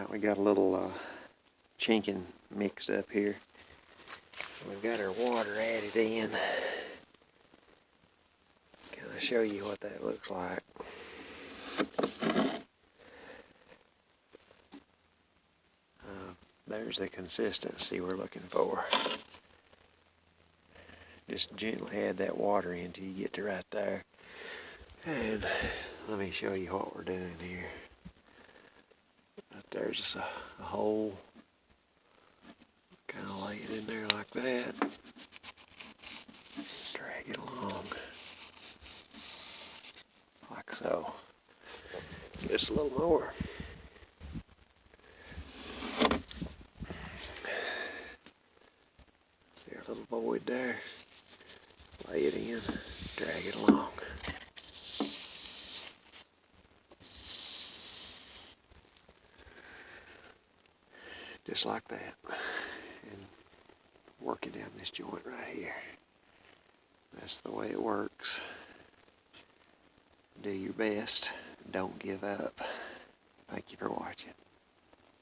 Alright, we got a little chinking mixed up here. We've got our water added in. Can I show you what that looks like? There's the consistency we're looking for. Just gently add that water in until you get to right there. And let me show you what we're doing here. Right there's just a hole. Kind of lay it in there like that. Drag it along. Like so. Just a little more. See our little void there? Lay it in, drag it along. Just like that. And work it down this joint right here. That's the way it works. Do your best. Don't give up. Thank you for watching.